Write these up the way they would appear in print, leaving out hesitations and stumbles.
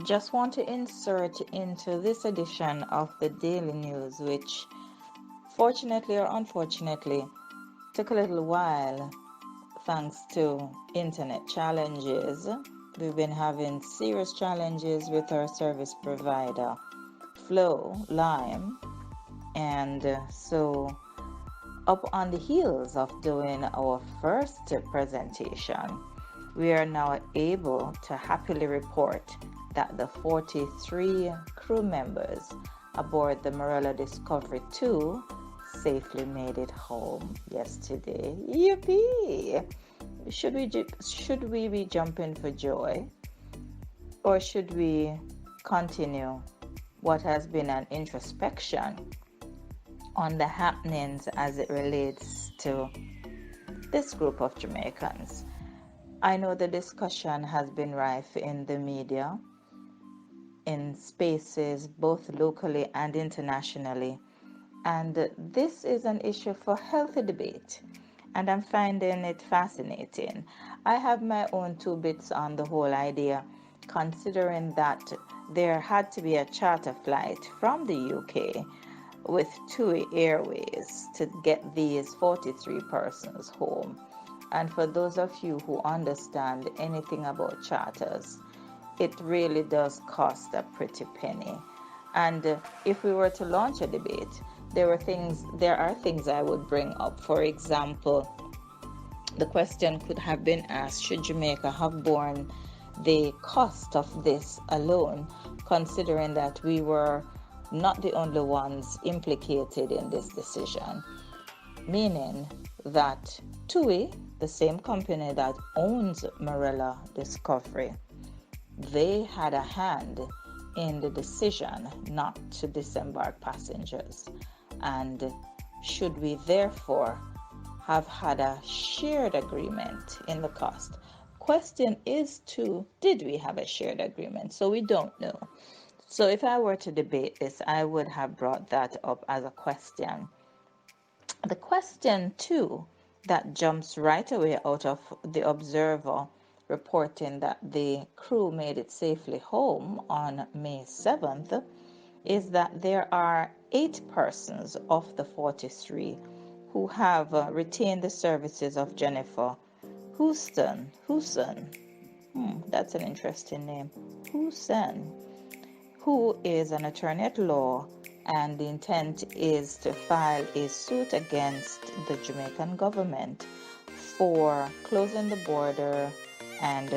Just want to insert into this edition of the Daily News, which fortunately or unfortunately took a little while thanks to internet challenges. We've been having serious challenges with our service provider, Flow Lime, and so up on the heels of doing our first presentation, we are now able to happily report that the 43 crew members aboard the Morella Discovery 2 safely made it home yesterday. Yippee! Should we be jumping for joy, or should we continue what has been an introspection on the happenings as it relates to this group of Jamaicans? I know the discussion has been rife in the media, in spaces both locally and internationally, and this is an issue for healthy debate, and I'm finding it fascinating. I have my own two bits on the whole idea, considering that there had to be a charter flight from the UK with TUI Airways to get these 43 persons home. And for those of you who understand anything about charters, it really does cost a pretty penny. And if we were to launch a debate, there are things I would bring up. For example, the question could have been asked, should Jamaica have borne the cost of this alone, considering that we were not the only ones implicated in this decision? Meaning that TUI, the same company that owns Morella Discovery, they had a hand in the decision not to disembark passengers. And should we therefore have had a shared agreement in the cost? Question is too, did we have a shared agreement? So we don't know. So if I were to debate this, I would have brought that up as a question. The question too that jumps right away out of the Observer reporting that the crew made it safely home on May 7th is that there are 8 persons of the 43 who have retained the services of Jennifer Houston. That's an interesting name. Houston, who is an attorney at law, and the intent is to file a suit against the Jamaican government for closing the border and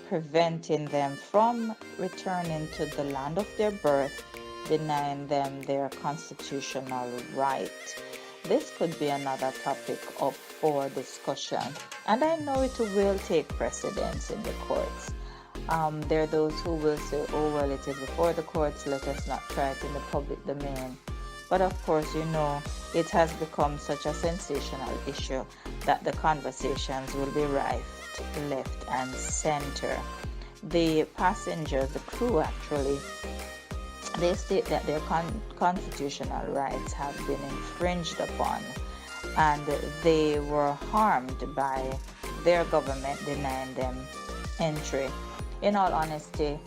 preventing them from returning to the land of their birth, denying them their constitutional right. This could be another topic up for discussion, and I know it will take precedence in the courts. There are those who will say, oh, well, it is before the courts, let us not try it in the public domain. But of course, it has become such a sensational issue that the conversations will be rife left and center. The passengers, the crew actually, they state that their constitutional rights have been infringed upon, and they were harmed by their government denying them entry. In all honesty,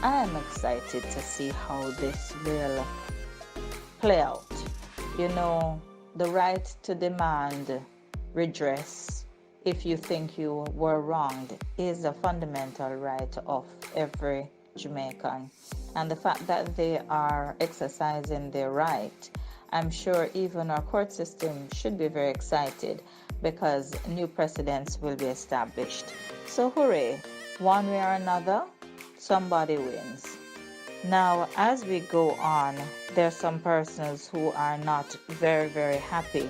I am excited to see how this will play out. The right to demand redress if you think you were wronged is a fundamental right of every Jamaican. And the fact that they are exercising their right, I'm sure even our court system should be very excited, because new precedents will be established. So hooray, one way or another, somebody wins. Now, as we go on, there are some persons who are not very, very happy,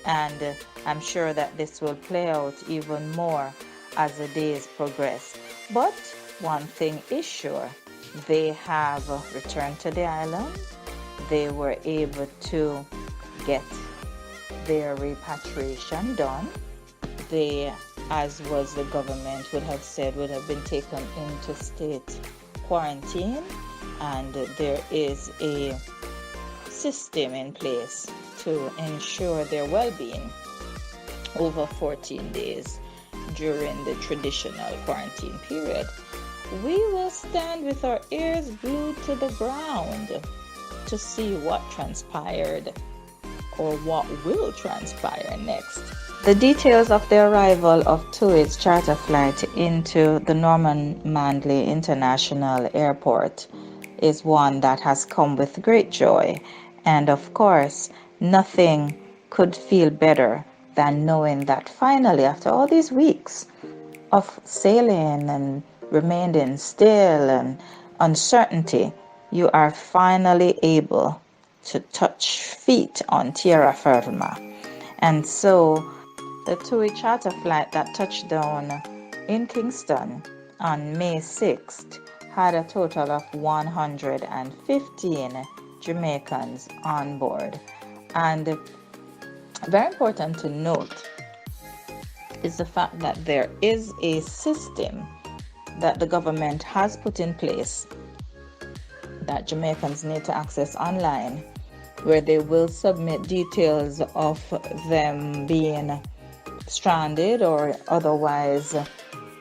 and I'm sure that this will play out even more as the days progress. But one thing is sure, they have returned to the island. They were able to get their repatriation done. They, as was the government would have said, would have been taken into state quarantine, and there is a system in place to ensure their well-being over 14 days during the traditional quarantine period. we will stand with our ears glued to the ground to see what transpired or what will transpire next. The details of the arrival of TUI's charter flight into the Norman Manley International Airport is one that has come with great joy, and of course, nothing could feel better than knowing that finally, after all these weeks of sailing and remaining still and uncertainty, you are finally able to touch feet on tierra firma. And so the TUI charter flight that touched down in Kingston on May 6th had a total of 115 Jamaicans on board. And very important to note is the fact that there is a system that the government has put in place that Jamaicans need to access online, where they will submit details of them being stranded or otherwise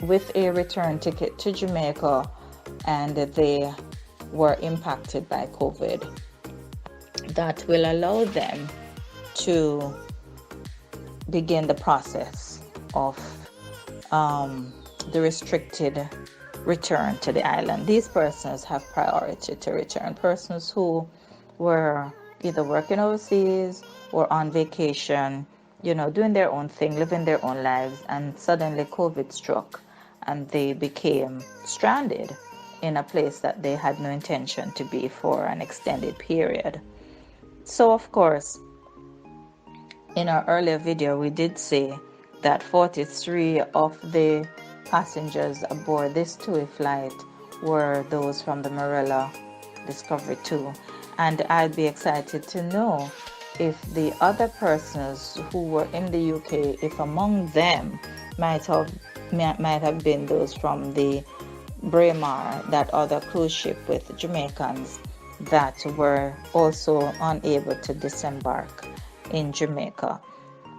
with a return ticket to Jamaica and they were impacted by COVID. That will allow them to begin the process of the restricted return to the island. These persons have priority to return. Persons who were either working overseas or on vacation, doing their own thing, living their own lives, and suddenly COVID struck and they became stranded in a place that they had no intention to be for an extended period. So of course, in our earlier video, we did say that 43 of the passengers aboard this TUI flight were those from the Marella Discovery 2. And I'd be excited to know if the other persons who were in the UK, if among them might have been those from the Braemar, that other cruise ship with Jamaicans that were also unable to disembark in Jamaica.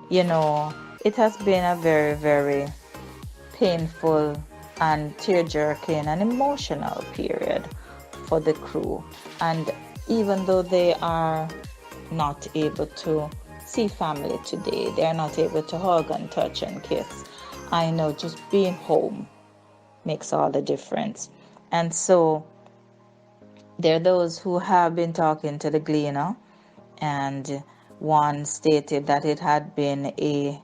It has been a very, very painful and tear-jerking and emotional period for the crew. And even though they are not able to see family today, they are not able to hug and touch and kiss, I know just being home makes all the difference. And so there are those who have been talking to the Gleaner, and one stated that it had been a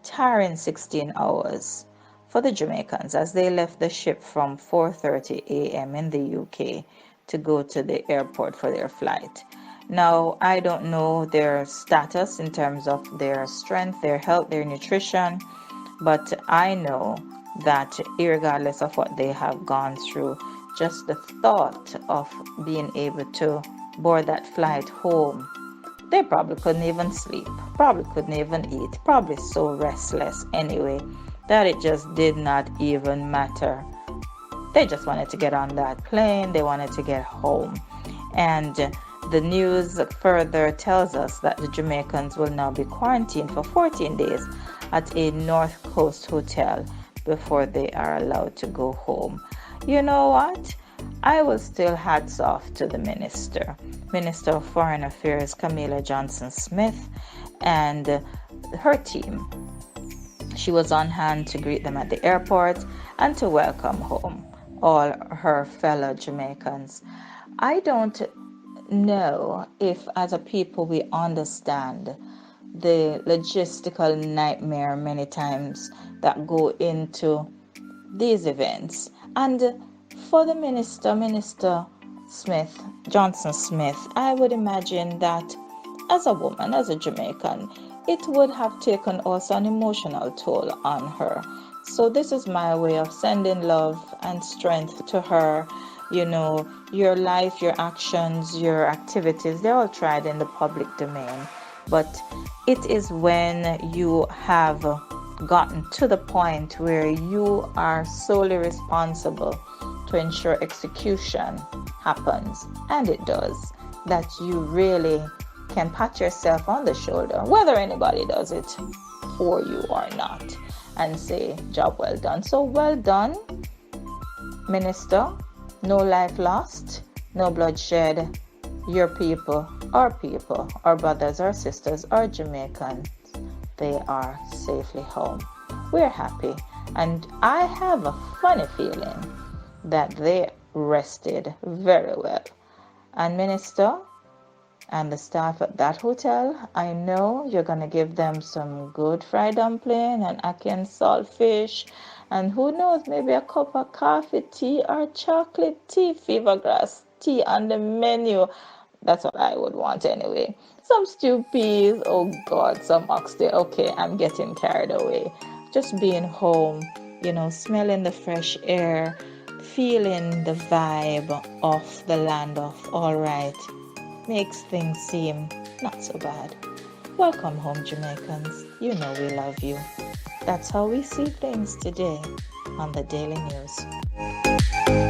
tiring 16 hours for the Jamaicans as they left the ship from 4:30 a.m. in the UK to go to the airport for their flight. Now, I don't know their status in terms of their strength, their health, their nutrition, but I know that irregardless of what they have gone through, just the thought of being able to board that flight home, they probably couldn't even sleep, probably couldn't even eat, probably so restless anyway that it just did not even matter. They just wanted to get on that plane, they wanted to get home. And the news further tells us that the Jamaicans will now be quarantined for 14 days at a North Coast hotel before they are allowed to go home. You know what? I will still hats off to the Minister of Foreign Affairs, Camilla Johnson-Smith, and her team. She was on hand to greet them at the airport and to welcome home all her fellow Jamaicans. I don't know if as a people we understand the logistical nightmare many times that go into these events. And for the Minister Johnson-Smith, I would imagine that as a woman, as a Jamaican, it would have taken also an emotional toll on her. So this is my way of sending love and strength to her. Your life, your actions, your activities, they're all tried in the public domain. But it is when you have gotten to the point where you are solely responsible to ensure execution happens, and it does, that you really can pat yourself on the shoulder, whether anybody does it for you or not, and say, job well done. So well done Minister, no life lost, no bloodshed. Your people, our brothers, our sisters, our Jamaicans, they are safely home. We're happy. And I have a funny feeling that they rested very well. And Minister, and the staff at that hotel, I know you're going to give them some good fried dumpling and ackee and saltfish, and who knows, maybe a cup of coffee, tea, or chocolate tea, fever grass tea on the menu. That's what I would want anyway. Some stew peas, oh God, some oxtail. Okay, I'm getting carried away. Just being home, smelling the fresh air, feeling the vibe of the land of all right makes things seem not so bad. Welcome home, Jamaicans. You know we love you. That's how we see things today on the Daily News.